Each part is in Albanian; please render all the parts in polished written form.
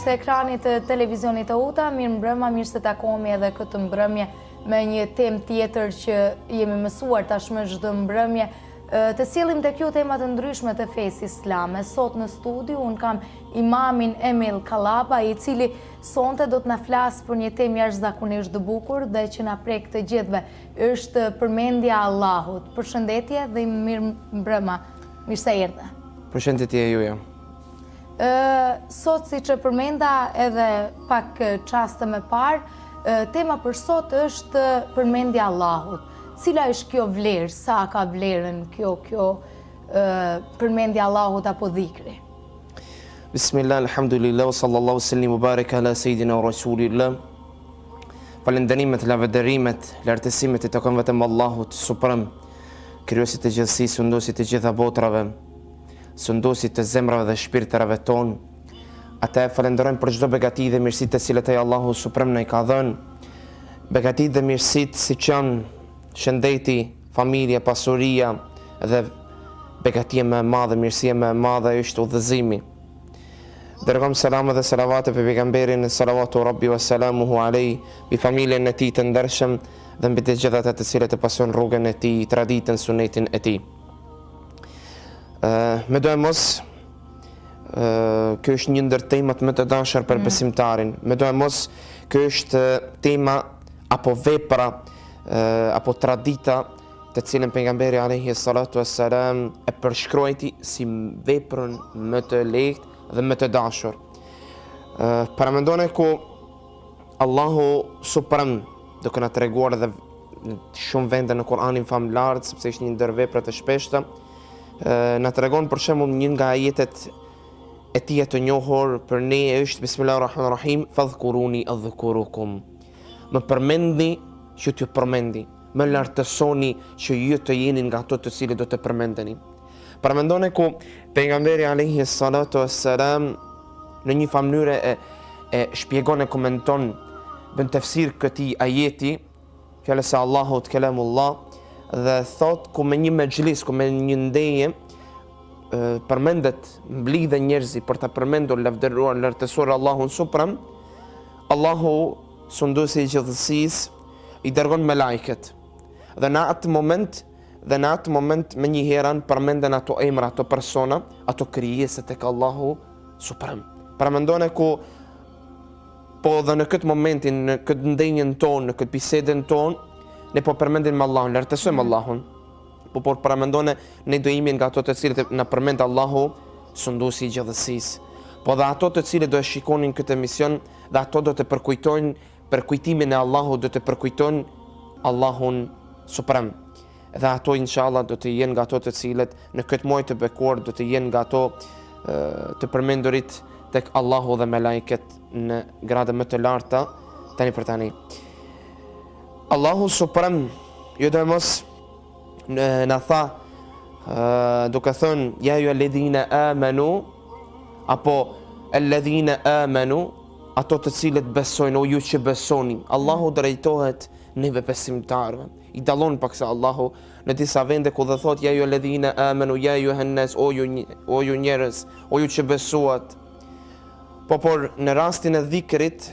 jashtë ekranit të televizionit të UTA, mirë mbrëma, mirë se takohemi edhe këtë mbrëmje me një temë tjetër që jemi mësuar tashmë çdo mbrëmje, të sjellim tek ju tema të ndryshme të fesë islame. Sot në studio unë kam imamin Emil Kallapa, i cili sonte do të na flasë për një temë jashtëzakonisht të bukur dhe që na prek të gjithëve. Është përmendja e Allahut. Përshëndetje dhe mirë mbrëma. Mirë se erdhe. Përshëndetje juja. Sot, si që përmenda edhe pak qaste me parë, tema për sot është përmendja Allahut. Cila është kjo vlerë, sa ka vlerën kjo përmendja Allahut apo dhikri? Bismillah, alhamdulillah, sallallahu sallim, mubarak ala sejdina rasulillah. Falenderimet, lavdërimet, lartësimet i takon vetëm Allahut suprem, krijuesit të gjithësisë, sunduesit të gjitha botrave, sunduesit të zemrave dhe shpirtërave tonë. Ata e falenderojmë për çdo begati dhe mirësi të cilat ai Allahu suprem na i ka dhënë. Begati dhe mirësit si që janë shëndeti, familja, pasuria dhe begatia më e madhe, mirësia më e madhe është udhëzimi. Dërgojmë selam dhe salavate për pejgamberin, salavatu rabbi wa salamuhu alej, mbi familjen e tij të ndershëm dhe mbi të gjithat ata të cilët e pasojnë rrugën e tij, traditën, sunetin e tij. Me do e mos, kjo është një ndër temat më të dashur për besimtarin. Me do e mos, kjo është tema apo vepra apo tradita të cilën pejgamberi alayhi salatu wassalam e përshkruajti si veprën më të lehtë dhe më të dashur. Para mendone ku Allahu suprem duke na treguar edhe shumë vende në Kur'anin famlar, sepse është një ndër veprat e shpeshta, na tregon për shembull një nga ajetet e tij të njohur për ne është Bismillahirrahmanirrahim, fadhkuruni adhkurukum. Më përmendni që t'ju përmendi, më lartësoni që ju të jeni nga ato të cilët do të përmendeni. Para mendone ku pejgamberi alayhi salatu wassalam në një mënyrë e shpjegon e komenton, bën tefsir këtij ajeti, fjalës së Allahut kelamullah, dhe thot ku me një mexhlis, ku me një ndjenjë përmendet, mblidhen njerëzi për ta përmendur, lavdëruar, lartësuar Allahun suprem, Allahu sunduesi i gjithësisë i dërgon me lajket. Dhe në atë moment me një herën përmenden ato emra, ato persona, ato krijesat tek Allahu suprem. Para mendone ku po dhe në këtë momentin, në këtë ndjenjën tonë, në këtë bisedën tonë, ne po përmendim Allahun, lartësojmë Allahun. Po para mendone ne do jemi nga ato të cilët na përmend Allahu sunduesi i gjithësisë. Po dhe ato të cilët do e shikonin këtë emision dhe ato do të përkujtojnë për kujtimin e Allahut, do të përkujtojnë Allahun suprem. Dhe ato inshallah do të jenë nga ato të cilët në këtë muaj të bekuar do të jenë nga ato të përmendurit tek Allahu dhe melajket në grade më të larta tani për tani. Allahu suprem jo do mos na tha duke thënë ja ju alladhina amanu apo alladhina amanu, ato të cilët besojnë, o ju që besoni. Allahu drejtohet neve besimtarëve. I dallon paksa Allahu në disa vende ku dhe thot ja ju alladhina amanu, ja ju hennes, o ju njerëz, o ju që besuat. Por në rastin e dhikrit,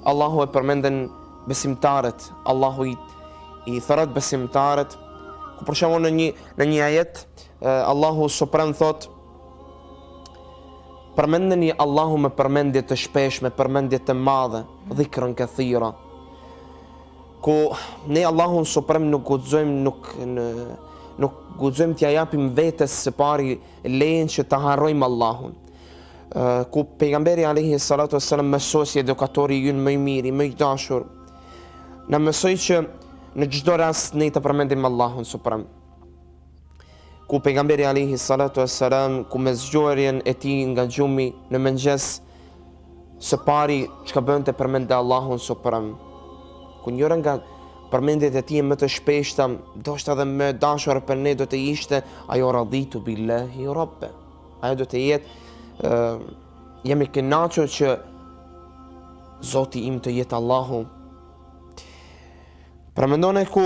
Allahu e përmenden besimtarët. Allahu i thërët besimtarët. Ku për shembull në një ajet, Allahu suprem thot përmendeni Allahu me përmendje të shpeshme, përmendje të madhe, dhikrën kathira. Ku ne Allahun suprem nuk guxojmë t'ja japim vetes së pari lejen që ta harrojmë Allahun. Ku pejgamberi alayhi salatu wassalam mësuesi edukatori ynë më i miri, më i dashur, na mësoi që në çdo rast ne të përmendim Allahun suprem. Ku pejgamberi alayhi salatu wassalam ku me zgjuarjen e tij nga gjumi në mëngjes së pari çka bënte përmendte Allahun suprem. Ku njëra nga përmendjet e tij më të shpeshta, ndoshta edhe më dashur për ne do të ishte ajo raditu billahi rabbe. Ajo do të jetë jam i kënaqur që Zoti im të jetë Allahu. Pra mendone ku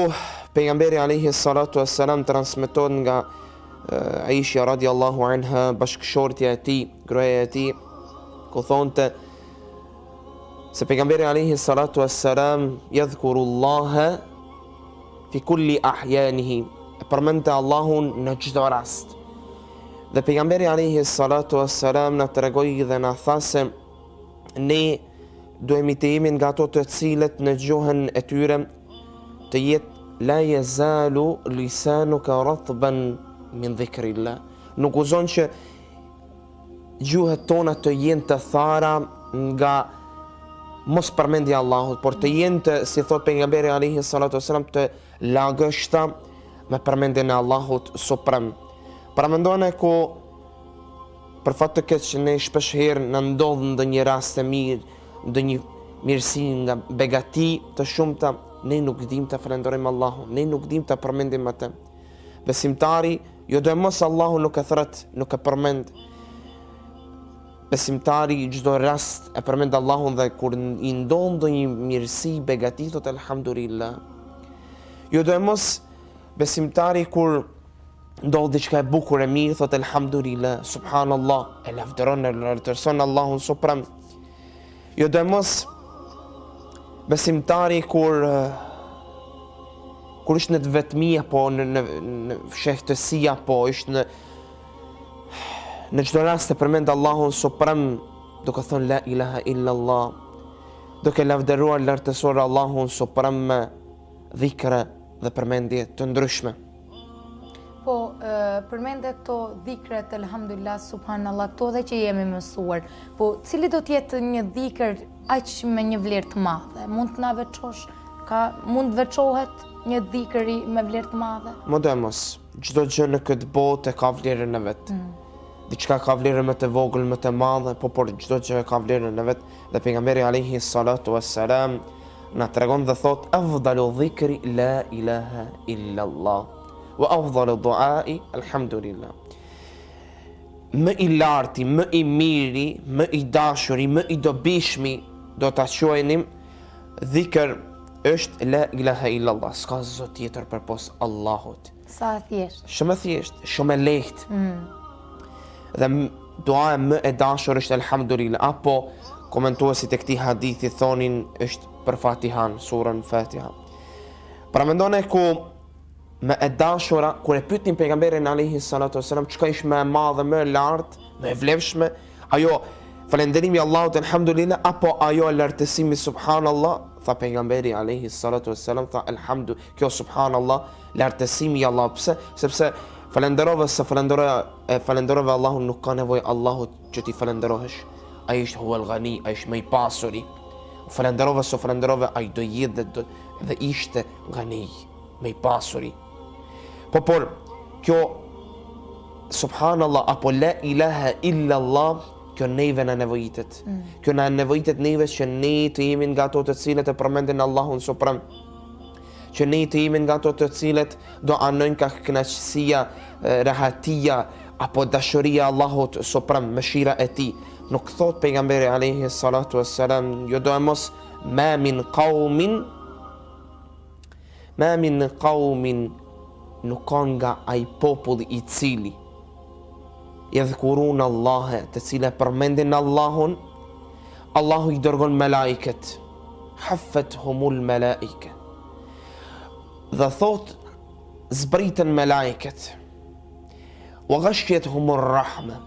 pejgamberi alayhi salatu wassalam transmeton nga Aisha radiallahu anha, bashkëshortja e tij, gruaja e tij, ku thonte Se pejgamberi alayhi salatu wassalam yadhkurullaha fi kulli ahyanihi, përmendte Allahun në çdo rast. Dhe pejgamberi alayhi salatu wassalam na tregoi dhe na tha se ne duhemi të jemi nga ato të cilët në gjuhën e tyre të jetë la yazalu lisanuka ratban min dhikrillah. Nuk guzon që gjuhët tona të jenë të thara nga mos përmendja Allahut, por të jenë të, si thot pejgamberi alayhi salatu wasalam, të lagështa me përmendjen e Allahut suprem. Para mendone ku për fat të keq që ne shpesh herë na ndodh ndonjë rast të mirë, ndonjë mirësi nga begati të shumta, ne nuk dim të falenderojmë Allahun, ne nuk dim të përmendim atë. Besimtari, jo do mos Allahu nuk e thret, nuk e përmend. Besimtari çdo rast e përmend Allahun dhe kur i ndodh ndonjë mirësi, begati, thot elhamdulillah. Jo do mos besimtari kur ndodh diçka e bukur e mirë, thot elhamdulillah, subhanallah, e lavdëron, e lartëson Allahun suprem. Jo do mos besimtari kur është në të vetmi apo në fshehtësi apo është në çdo rast të përmend Allahun suprem, duke thënë la ilaha illallah, duke lavdëruar, lartësuar Allahun suprem me dhikra dhe përmendje të ndryshme. Po, përmende këto dhikret, elhamdulillah, subhanallah, këto dhe që jemi mësuar. Po, cili do t'jetë një dhikër aq me një vlerë të madhe? Mund të na veçosh? Mund të veçohet një dhikëri me vlerë të madhe? Modemos, çdo gjë në këtë botë ka vlerën e vet. Diçka ka vlerën më të vogël, më të madhe, por çdo gjë ka vlerën e vet. Dhe pejgamberi alayhi salatu wassalam na tregon dhe thot: "Afdalu dhikri la ilaha illa Allah, wa afdalu duai alhamdulillah." Më i larti, më i miri, më i dashuri, më i dobishmi do ta quajnim dhikr është la ilaha illa Allah. S'ka zot tjetër përpos Allahut. Sa thjesht. Shumë thjesht, shumë lehtë. Dhe dua më e dashur është elhamdulillah, apo komentuesit e këtij hadithi thonin është për Fatihan, surën Fatiha. Pra mendone ku më e dashura, kur e pyetnin pejgamberin alayhi salatu wasalam çka ishte më e madhe, më e lartë, më e vlefshme, ajo falënderimi Allahut elhamdulillah apo ajo lartësimi subhanallah, tha pejgamberi alayhi salatu wasalam, tha elhamdu, kjo subhanallah, lartësimi i Allahut. Pse? Sepse falenderove se falenderove Allahun, nuk ka nevojë Allahut që ti falenderohesh. Ai është huwal ghani, ai është më i pasuri. Falenderove, ai do jetë dhe ishte ghani, më i pasuri. Por kjo subhanallah apo la ilaha illa Allah, kjo neve na nevojitet. Kjo na nevojitet neve që ne të jemi nga ato të cilët e përmendin Allahun suprem. Që ne të jemi nga ato të cilët do anojnë ka kënaqësia, rahatia apo dashuria Allahut suprem, mëshira e tij. Nuk thot pejgamberi alayhi salatu wassalam, jo do mos ma min qaumin nuk ka nga ai popull i cili yadhkurun Allah, të cilët përmendin Allahun, Allahu i dërgon melaiket, haffethumul malaika. Dhe thot zbritën melaiket, wa ghashiyatuhumur rahma,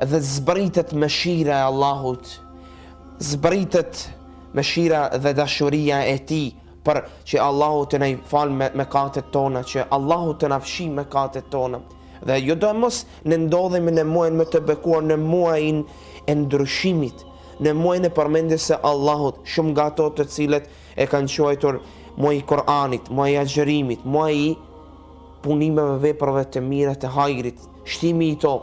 dhe zbritet mëshira e Allahut, zbritet mëshira dhe dashuria e tij për që Allahu të na fal mëkatet tona, që Allahu të na fshi mëkatet tona. Dhe jo do mos në ndodhemi në muajin më të bekuar, në muajin e ndryshimit, në muajin e përmendjes së Allahut, shumë nga ato të cilët e kanë quajtur muaji i Kur'anit, muaji i agjerimit, muaji i punimeve, veprave të mira të hajrit, shtimi i to,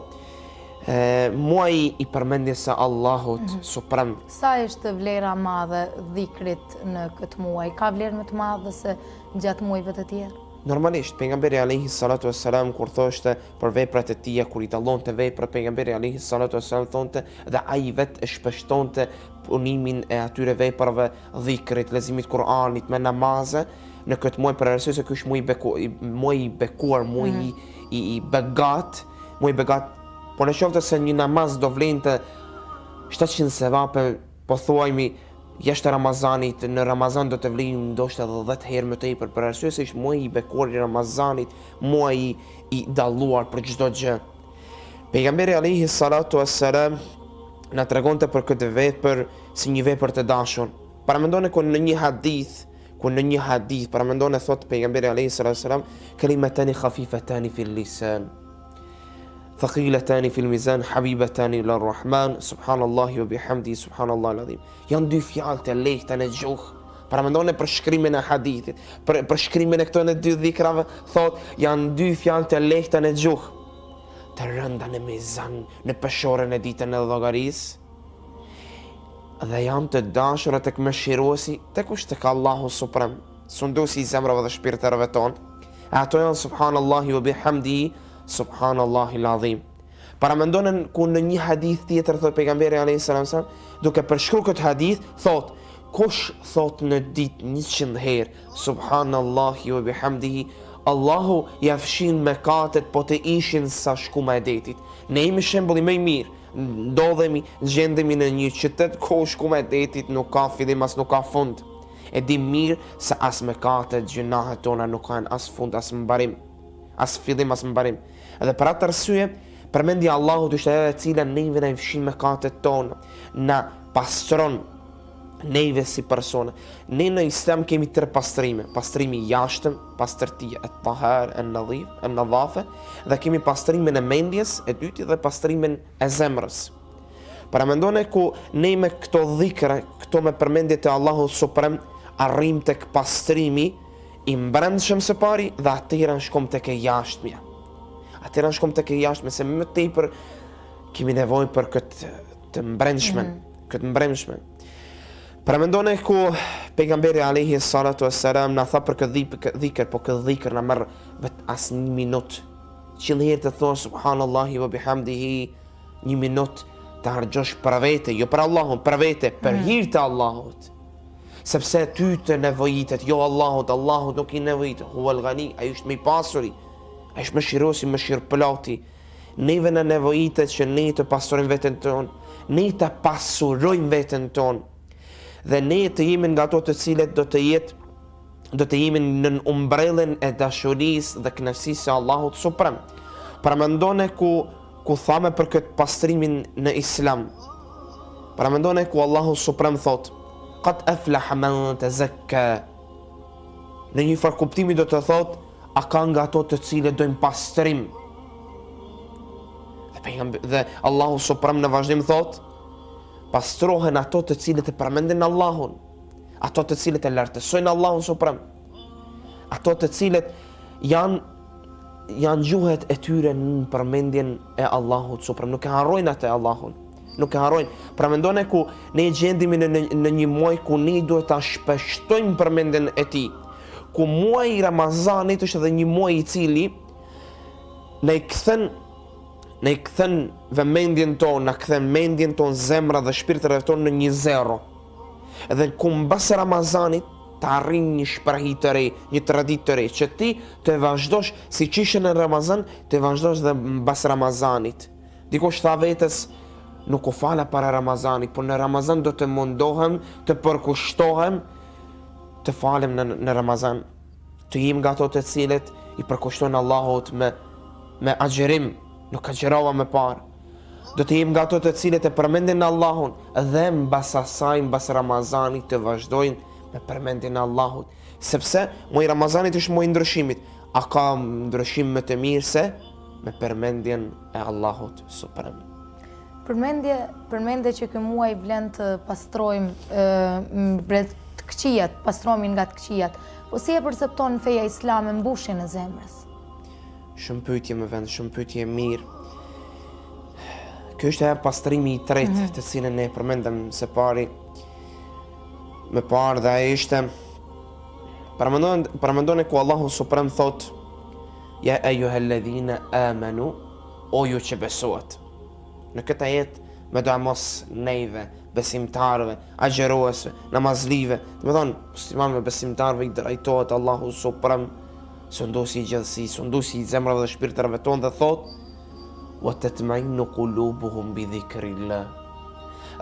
muaji i përmendjes së Allahut suprem. Sa është vlera madhe dhikrit në këtë muaj? Ka vlerë më të madhe se gjatë muajve të tjerë? Normalisht, pejgamberi alayhi salatu wassalam kur thoshte për veprat e tija, kur i dallonte veprat, pejgamberi alayhi salatu wassalam thonte dhe ai vet e shpeshtonte punimin e atyre veprave, dhikrit, leximit Kur'anit, me namaze në këtë muaj, për arsye se ky është muaj i bekuar, muaj i begat, po në qoftë se një namaz do vlente 700 sevape, po thuajmi jashtë Ramazanit, në Ramazan do të vlijmë ndoshta edhe 10 herë më tepër, për arsye se është muaji i bekuar i Ramazanit, muaji i dalluar për çdo gjë. Pejgamberi alayhi salatu wassalam na tregonte për këtë vepër si një vepër të dashur. Paramendoni ku në një hadith, paramendoni thot pejgamberi alayhi salatu wassalam, kalimatani khafifatani fil lisan, thaqilatani fil mizan, habibatani ila rahman, subhanallahi wa bihamdi, subhanallahi alazim. Janë dy fjalë të lehta në gjuhë. Paramendoni për shkrimin e hadithit, për shkrimin e këto në dy dhikrave, thot janë dy fjalë të lehta në gjuhë, të rënda në mizan, në peshorën e ditën e llogarisë, dhe janë të dashura tek mëshiruesi, tek kush tek Allahu Suprem, sunduesi i zemrave dhe shpirtërave tonë. Ato janë subhanallahi wa bihamdihi, subhanallahi alazim. Paramendonën ku në një hadith tjetër thot pejgamberi alayhis salam, duke përshkruar këtë hadith, thot kush thot në ditë 100 herë subhanallahi wa bihamdihi, Allahu ja fshin mëkatet po të ishin sa shkuma e detit. Ne jemi shembulli më i mirë. Gjendemi në një qytet ku shkuma e detit nuk ka fillim as nuk ka fund. E di mirë se as mëkatet, gjunahet tona nuk kanë as fund as mbarim. As fillim as mbarim. Edhe për atë arsye, përmendja e Allahut është ajo e cila neve na fshin mëkatet tona, na pastron neve si persona. Ne në Islam kemi 3 pastrime. Pastrimi i jashtëm, pastërtia e tahar, e nadhafe, dhe kemi pastrimin e mendjes, e dyti dhe pastrimin e zemrës. Paramendone ku ne me këto dhikra, këto me përmendje të Allahu Suprem, arrim tek pastrimi i mbrendshëm së pari dhe atëherë shkom tek e jashtmja. Se më tepër kemi nevojë për këtë të mbrendshme. Paramendone ku pejgamberi alayhi salatu wassalam na tha për këtë dhikr, po këtë dhikr na merr vetë as 1 minutë. Qëllë herë të thonë subhanallahi wa bihamdihi, 1 minutë të harxhosh për vete, jo për Allahun, për vete, për hir të Allahut. Sepse ty të nevojitet, jo Allahut nuk i nevojitet, huwal ghani, ai është më i pasuri, ai është mëshiruesi, mëshirëploti. Neve në nevojitet që ne të pasurojmë veten tonë, ne të pasurojmë veten tonë, dhe ne të jemi nga ato të cilët do të jemi në umbrellën e dashurisë dhe kënaqësisë së Allahut Suprem. Paramendone ku thame për këtë pastrimin në Islam. Paramendone ku Allahu Suprem thot: "Qad aflaha man tazakka." Në një farë kuptimi do të thot, a ka nga ato të cilët dojnë pastrim. Dhe Allahu Suprem në vazhdim thot: pastrohen ato të cilët e përmendin Allahun, ato të cilët e lartësojnë Allahun Suprem, ato të cilët janë gjuhet e tyre në përmendjen e Allahut Suprem, nuk e harrojnë atë Allahun, nuk e harrojnë. Përmendone ku ne gjendemi në një muaj ku ne duhet ta shpeshtojmë përmendjen e tij, ku muaji i Ramazanit është edhe një muaj i cili ne i kthen vëmendjen tonë, na kthen mendjen tonë, zemra dhe shpirtrat tonë në një zero. Edhe ku mbas Ramazanit të arrin një shprehje të re, një traditë të re, që ti të vazhdosh siç ishe në Ramazan, të vazhdosh dhe mbas Ramazanit. Dikush tha vetes, nuk u fala para Ramazanit, por në Ramazan do të mundohem të përkushtohem të falem në Ramazan. Të jem nga ato të cilët i përkushtojnë Allahut me agjerim, nuk agjerova me parë. Do të jem nga ato të cilët e përmendin Allahun dhe mbas asaj, mbas Ramazanit të vazhdojnë me përmendjen e Allahut, sepse muaji Ramazanit është muaji i ndryshimit. A ka ndryshim më të mirë se me përmendjen e Allahut Suprem? Përmendje që ky muaj vlen të pastrojmë të këqijat, pastrohemi nga të këqijat. Po si e percepton feja islame mbushjen e zemrës? Shumë pyetje më vend, shumë pyetje mirë. Kjo është ajo pastrimi i tretë të cilën ne përmendëm së pari. Më parë dhe ai ishte paramendoni ku Allahu Suprem thot: "Ya ayyuhalladhina amanu", o ju që besuat. Në këtë ajet me do mos neve, besimtarve, agjeruesve, namazlive, do të thonë muslimanëve besimtarve i drejtohet Allahu Suprem, sunduesi i gjithësisë, sunduesi i zemrave dhe shpirtërave tonë, dhe thot: "Wa tatma'innu qulubuhum bi dhikrillah."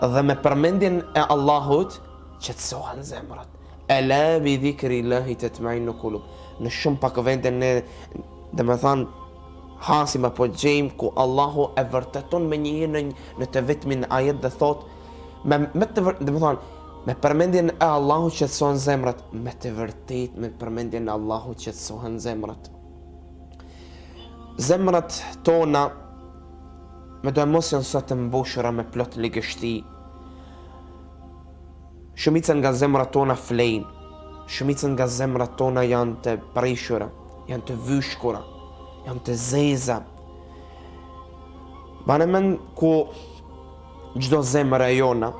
Dhe me përmendjen e Allahut qetësohen zemrat. Ala bi dhikrillahi tatma'innu qulub. Në shumë pak vende ne domethënë hasim apo gjejmë ku Allahu e vërteton me njëherë në të vetmin ajet dhe thot domethënë me përmendjen e Allahut qetësohen zemrat, me të vërtetë me përmendjen e Allahut qetësohen zemrat. Zemrat tona me do mos janë sot të mbushura me plot ligështi. Shumica nga zemrat tona flejnë, shumica nga zemrat tona janë të prishura, janë të vyshkura, janë të zeza. Bane men ku gjdo zemra e jona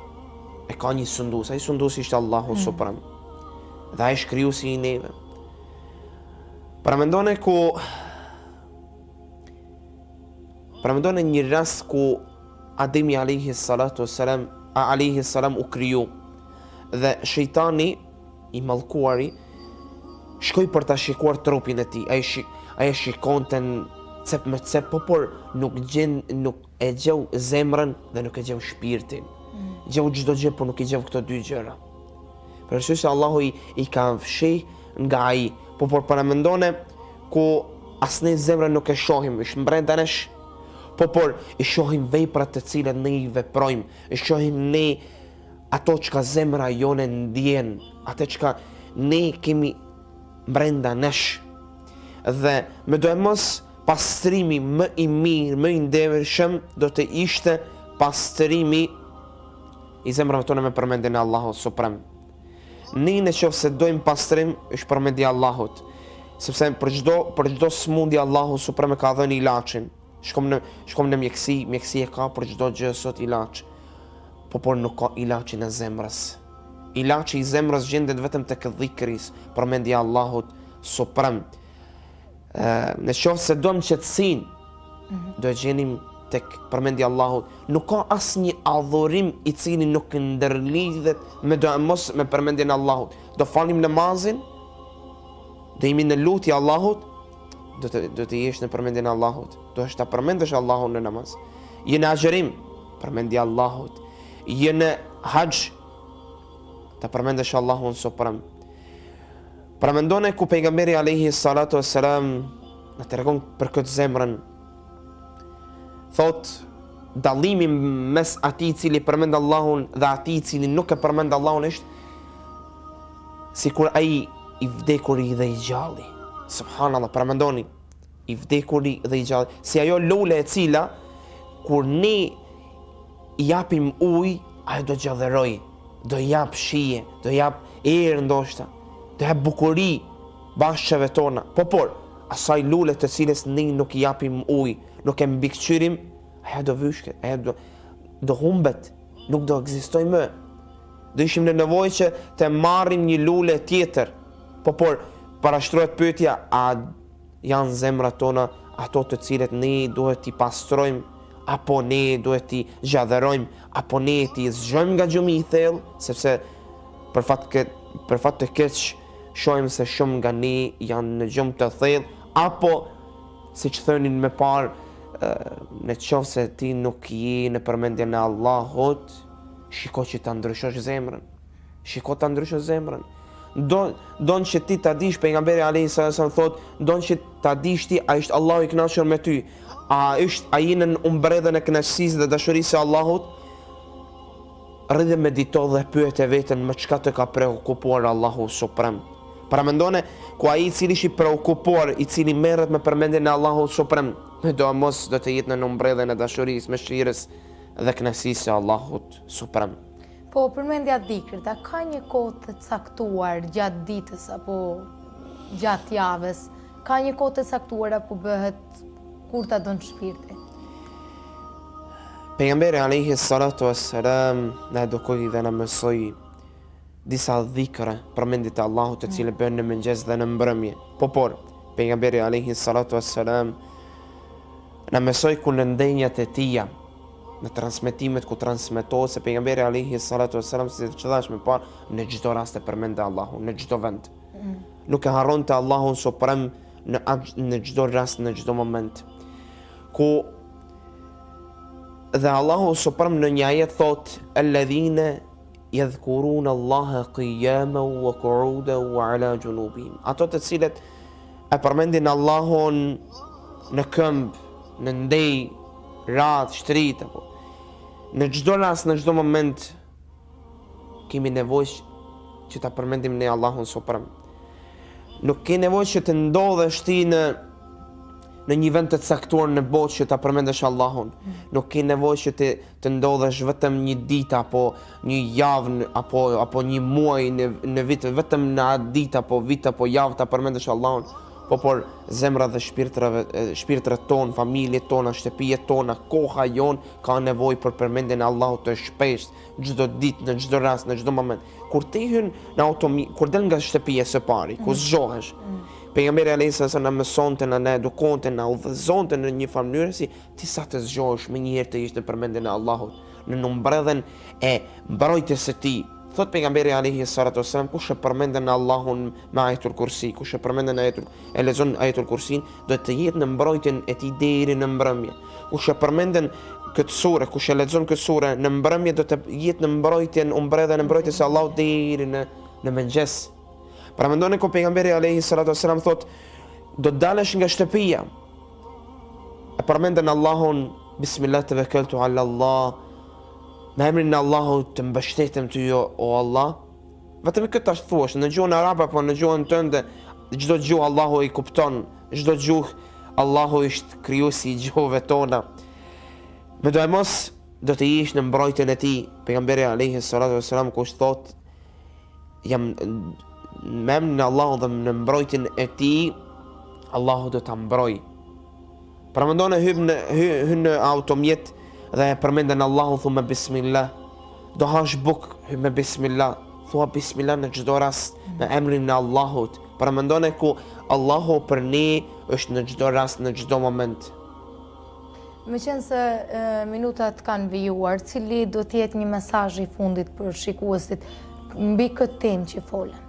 e ka një sundus, ai sundus ishte Allahu Suprem, dhe ai shkrijuesi i neve. Paramendone një rast ku Ademi alayhi salam u kriju dhe shejtani i mallkuari shkoi për ta shikuar trupin e tij. Ai shikonte cep me cep, por nuk e gjeu zemrën dhe nuk e gjeu shpirtin. Gjeu çdo gjë, por nuk i gjeu këto dy gjëra. Për arsye se Allahu i ka fshih nga ai, por paramendone ku asnjë zemrën nuk e shohim, është brenda nesh, por i shohim veprat të cilat ne i veprojmë, i shohim ne ato çka zemra jone ndjen, ato çka ne kemi brenda nesh. Dhe me do e mos pastrimi më i mirë, më i ndevershëm do të ishte pastrimi i zemrave tona me përmendjen e Allahut Suprem. Ne në qoftë se dojmë pastrim, është përmendja e Allahut, sepse për çdo smundje Allahu Suprem ka dhënë ilaçin. Shkom në mjeksi e ka për çdo gjë sot ilaç. Por nuk ka ilaçin e zemrës. Ilaçi i zemrës gjendet vetëm tek dhikris, përmendja e Allahut Suprem. Në qoftë se dojmë qetësinë, do e gjenim tek përmendja e Allahut. Nuk ka asnjë adhurim i cili nuk ndërlidhet me me përmendjen e Allahut. Do falim namazin, do jemi në lutje Allahut, do të jesh në përmendjen e Allahut. Do është ta përmendesh Allahun në namaz. Je në agjerim, përmendja e Allahut. Je në haxh, ta përmendesh Allahun Suprem. Paramendone ku pejgamberi alayhi salatu wassalam na tregon për këtë zemrën. Thot dallimi mes atij i cili përmend Allahun dhe atij i cili nuk e përmend Allahun është sikur ai i vdekuri dhe i gjalli. Subhanallah, paramendoni, i vdekuri dhe i gjalli, si ajo lule e cila kur ne i japim ujë, ajo do gjallëroj, do jap shije, do jap erë ndoshta, do jap bukuri bashkëve tona. Por asaj lule të cilës ne nuk i japim ujë, nuk e mbikëqyrim, ajo do vyshket, ajo do humbet, nuk do ekzistoj më. Do ishim në nevojë që të marrim një lule tjetër. Por parashtrohet pyetja, a janë zemrat tona ato të cilet ne duhet t'i pastrojmë, apo ne duhet t'i zgjadherojmë, apo ne t'i zgjojmë nga gjumi i thellë, sepse për fat të keq shohim se shumë nga ne janë në gjumë të thellë, apo siç thënin më parë, në qoftë se ti nuk je në përmendjen e Allahut, shiko që ta ndryshosh zemrën. Shiko ta ndryshosh zemrën. Don që ti ta dish, pejgamberi alayhi sallam thot, don që ta dish ti, a është Allahu i kënaqur me ty, a je në umbredhën e kënaqësisë dhe dashurisë së Allahut, rridhe medito dhe pyet veten me çka të ka preokupuar Allahu Suprem. Paramendone ku ai i cili është i preokupuar, i cili merret me përmendjen e Allahut Suprem, do të jetë në umbredhën e dashurisë, mëshirës dhe kënaqësisë së Allahut Suprem. Po, përmendja dhikrit, a ka një kohë të caktuar gjatë ditës apo gjatë javës? Ka një kohë të caktuar apo bëhet kur ta don shpirti? Pejgamberi alayhi salatu wassalam na edukoi dhe na mësoi disa dhikra, përmendjet e Allahut të cilët bëhen në mëngjes dhe në mbrëmje. Por pejgamberi alayhi salatu wassalam na mësoi ku në ndenjat e tija, në transmetimet ku transmetohet, se pejgamberi alayhi salatu wassalam, si që thash më parë, në çdo rast e përmendte Allahun, në çdo vend. Nuk e harronte Allahun Suprem në çdo rast, në çdo moment. Dhe Allahu Suprem në një ajet thot, alladhina yadhkuruna Allaha qiyaman wa qu'udan wa ala junubihim. Ato të cilët e përmendin Allahun në këmbë, në ndej, radh, shtrit apo në çdo rast, në çdo moment kemi nevojë që ta përmendim ne Allahun suprem. Nuk ke nevojë që të ndodhesh ti në një vend të caktuar në botë që ta përmendesh Allahun. Nuk ke nevojë që të ndodhesh vetëm një ditë apo një javë apo një muaj në vit, vetëm në atë ditë apo vit apo javë ta përmendesh Allahun. Por zemra dhe shpirtrat tonë, familjet tona, shtëpijet tona, koha jon ka nevojë për përmendjen e Allahut të shpeshtë, çdo ditë, në çdo rast, në çdo moment. Kur ti hyn kur del nga shtëpia së pari, ku zgjohesh. Pejgamberi alayhis salam na mësonte, na edukonte, na udhëzonte në një mënyrë si ti sa të zgjohesh më njëherë të ish në përmendjen e Allahut, në mbredhen e mbrojtjes së tij. Thot pejgamberi alayhi salatu wasalam, kush e përmenden Allahun me ajetul kursi, kush e përmenden e lexon ajetul kursin, do të jetë në mbrojtjen e tij deri në mbrëmje. Kush e përmenden këtë sure, kush e lexon këtë sure në mbrëmje, do të jetë në mbrojtjen, mbredhen e mbrojtjes së Allahut deri në mëngjes. Pra mendoni ku pejgamberi alayhi salatu wasalam thot, do të dalësh nga shtëpia, e përmenden Allahun, bismillah tawakkaltu ala Allah, me emrin e Allahut të mbështetem ty o Allah. Vetëm këtë tash thuash në gjuhën arabe apo në gjuhën tënde, çdo gjuhë Allahu i kupton, çdo gjuhë Allahu është krijuesi i gjuhëve tona. Me do e mos do të ish në mbrojtjen e tij. Pejgamberi alayhi salatu wasalam kush thot, jam me emrin e Allahut dhe në mbrojtjen e tij, Allahu do ta mbroj. Pra mendoni hyn në automjet dhe përmenden Allahu, thume bismillah, do hash buk, me bismillah, thua bismillah në çdo rast, me emrin e Allahut. Pra mendoni ku Allahu për ne është në çdo rast, në çdo moment. Me qenë se minutat kanë vijuar, cili do të jetë një mesazh i fundit për shikuesit mbi këtë temë që folën?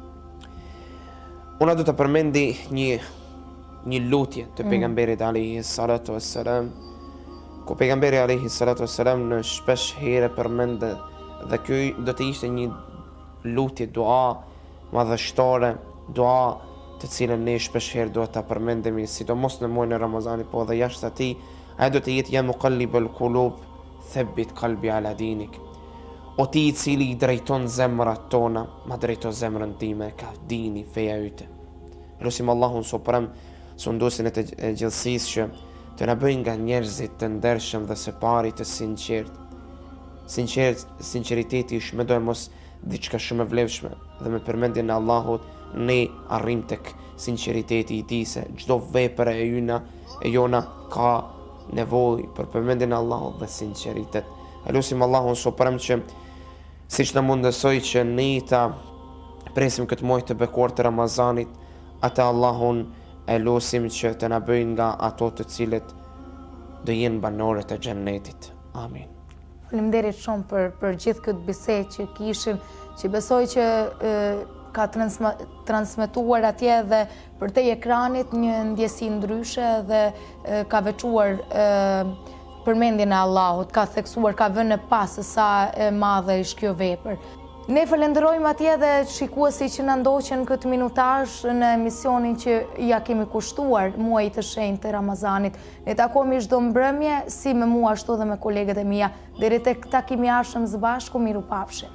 Una do të përmendi një lutje të pejgamberit alayhi salatu wassalam, ku pejgamberi alayhi salatu wassalam në shpesh herë përmende, dhe ky do të ishte një lutje, dua madhështore, dua të cilën ne shpesh herë duhet ta përmendemi, sidomos në muajin e Ramazanit, po edhe jashtë atij. Ai do të jetë ya muqallibul qulub, thabbit qalbi ala dinik. O ti i cili i drejton zemrat tona, ma drejto zemrën time, ka dini feja yte. Lusim Allahun suprem, sunduesin e të gjithësisë që të na bëjnë nga njerëzit të ndershëm dhe së pari të sinqert. Sinqeriteti është me do e mos diçka shumë e vlefshme, dhe me përmendjen e Allahut ne arrim tek sinqeriteti i tij, se çdo vepër e jona ka nevojë për përmendjen e Allahut dhe sinqeritet. Lusim Allahun suprem që siç na mundësoj që ne ta presim këtë muaj të bekuar të Ramazanit, atë Allahun e lusim që të na bëjnë nga ato të cilët do jenë banorët e xhennetit. Amin. Faleminderit shumë për gjithë këtë bisedë që kishim, që besoj që ka transmetuar atje dhe për te ekranit një ndjesi ndryshe dhe ka veçuar përmendjen e Allahut, ka theksuar, ka vënë pas sa e madhe është kjo vepër. Ne falenderojmë atje dhe shikuesi që na ndoqën këtë minutazh në emisionin që ja kemi kushtuar muajit të shenjtë të Ramazanit. Ne takohemi çdo mbrëmje, si me mua ashtu dhe me kolegët e mia. Deri tek takimi i ardhshëm së bashku, mirupafshim.